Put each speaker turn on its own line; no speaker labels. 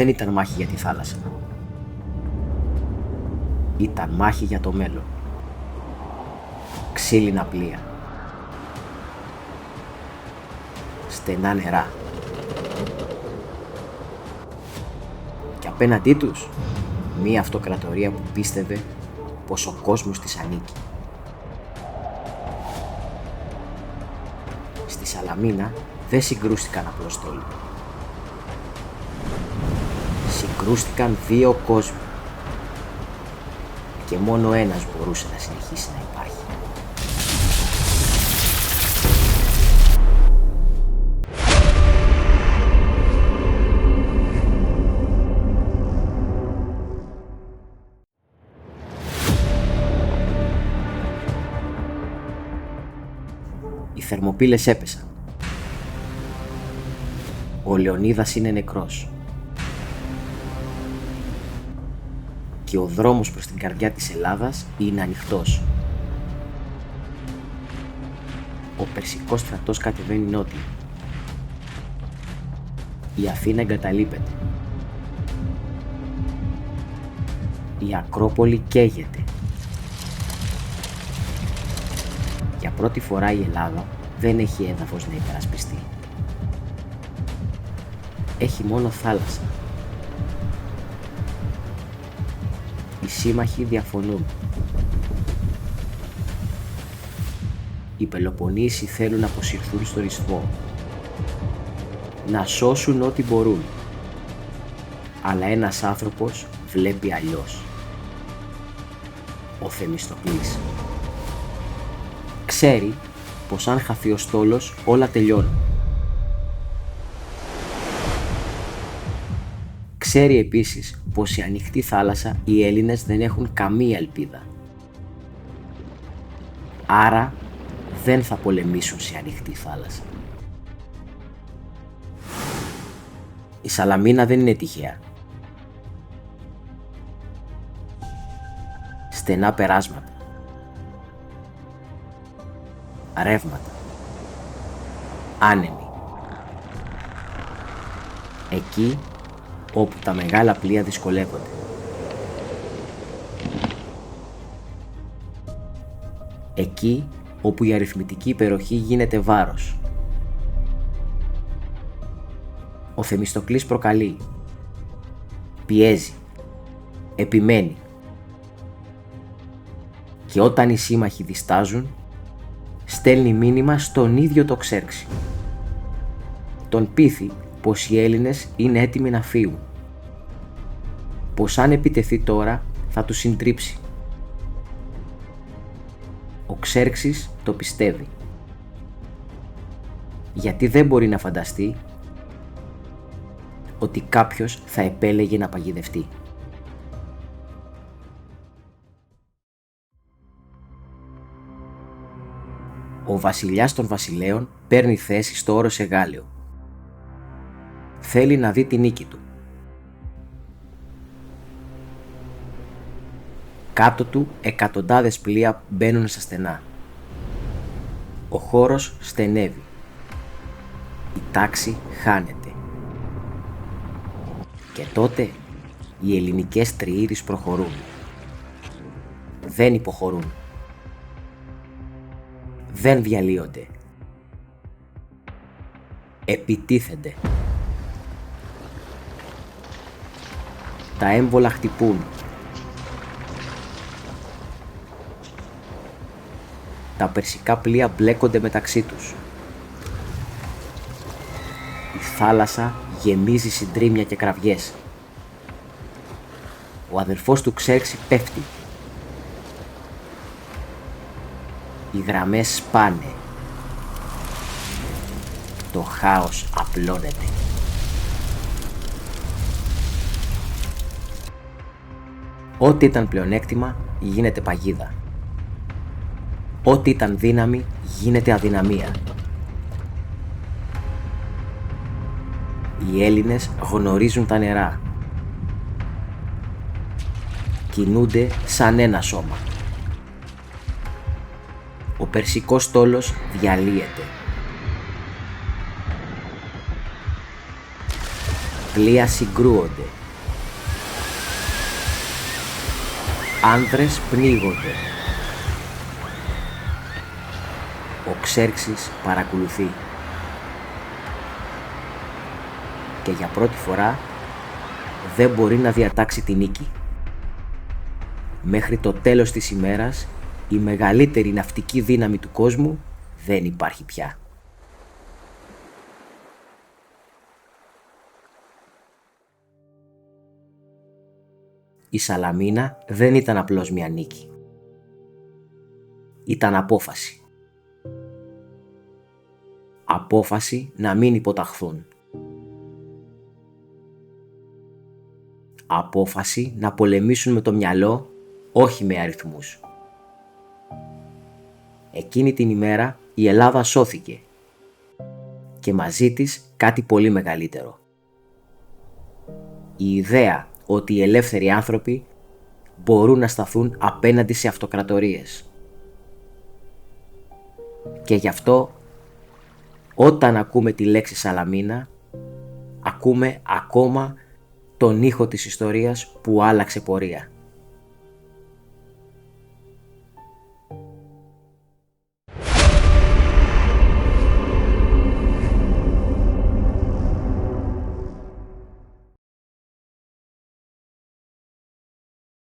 δεν ήταν μάχη για τη θάλασσα. Ήταν μάχη για το μέλλον. Ξύλινα πλοία. Στενά νερά. Και απέναντί τους, μία αυτοκρατορία που πίστευε πως ο κόσμος της ανήκει. Στη Σαλαμίνα δεν συγκρούστηκαν απλώς στόλοι. Συγκρούστηκαν δύο κόσμοι. Και μόνο ένας μπορούσε να συνεχίσει να υπάρχει. Οι Θερμοπύλες έπεσαν. Ο Λεωνίδας είναι νεκρός. Και ο δρόμος προς την καρδιά της Ελλάδας είναι ανοιχτός. Ο Περσικός στρατός κατεβαίνει νότια. Η Αθήνα εγκαταλείπεται. Η Ακρόπολη καίγεται. Για πρώτη φορά η Ελλάδα δεν έχει έδαφος να υπερασπιστεί. Έχει μόνο θάλασσα. Οι σύμμαχοι διαφωνούν. Οι Πελοποννήσοι θέλουν να αποσυρθούν στον Ισθμό, να σώσουν ό,τι μπορούν. Αλλά ένας άνθρωπος βλέπει αλλιώς. Ο Θεμιστοκλής. Ξέρει πως αν χαθεί ο στόλος όλα τελειώνουν. Ξέρει επίσης πως σε ανοιχτή θάλασσα οι Έλληνες δεν έχουν καμία ελπίδα. Άρα δεν θα πολεμήσουν σε ανοιχτή θάλασσα. Η Σαλαμίνα δεν είναι τυχαία. Στενά περάσματα. Ρεύματα. Άνεμοι. Εκεί όπου τα μεγάλα πλοία δυσκολεύονται. Εκεί όπου η αριθμητική υπεροχή γίνεται βάρος. Ο Θεμιστοκλής προκαλεί, πιέζει, επιμένει. Και όταν οι σύμμαχοι διστάζουν, στέλνει μήνυμα στον ίδιο το Ξέρξη. Τον πείθει πως οι Έλληνες είναι έτοιμοι να φύγουν. Πως αν επιτεθεί τώρα θα τους συντρίψει. Ο Ξέρξης το πιστεύει. Γιατί δεν μπορεί να φανταστεί ότι κάποιος θα επέλεγε να παγιδευτεί. Ο βασιλιάς των βασιλέων παίρνει θέση στο όρος Εγάλεο. Θέλει να δει τη νίκη του. Κάτω του εκατοντάδες πλοία μπαίνουν στα στενά. Ο χώρος στενεύει. Η τάξη χάνεται. Και τότε οι ελληνικές τριήρεις προχωρούν. Δεν υποχωρούν. Δεν διαλύονται. Επιτίθενται. Τα έμβολα χτυπούν. Τα περσικά πλοία μπλέκονται μεταξύ τους. Η θάλασσα γεμίζει συντρίμμια και κραυγές. Ο αδερφός του Ξέρξη πέφτει. Οι γραμμές σπάνε. Το χάος απλώνεται. Ό,τι ήταν πλεονέκτημα γίνεται παγίδα. Ό,τι ήταν δύναμη γίνεται αδυναμία. Οι Έλληνες γνωρίζουν τα νερά. Κινούνται σαν ένα σώμα. Ο περσικός στόλος διαλύεται. πλοία συγκρούονται. Άνδρες πνίγονται. Ο Ξέρξης παρακολουθεί. Και για πρώτη φορά δεν μπορεί να διατάξει τη νίκη. Μέχρι το τέλος της ημέρας η μεγαλύτερη ναυτική δύναμη του κόσμου δεν υπάρχει πια. Η Σαλαμίνα δεν ήταν απλώς μια νίκη. Ήταν απόφαση. Απόφαση να μην υποταχθούν. Απόφαση να πολεμήσουν με το μυαλό, όχι με αριθμούς. Εκείνη την ημέρα η Ελλάδα σώθηκε και μαζί της κάτι πολύ μεγαλύτερο. Η ιδέα ότι οι ελεύθεροι άνθρωποι μπορούν να σταθούν απέναντι σε αυτοκρατορίες. Και γι' αυτό όταν ακούμε τη λέξη Σαλαμίνα, ακούμε ακόμα τον ήχο της ιστορίας που άλλαξε πορεία.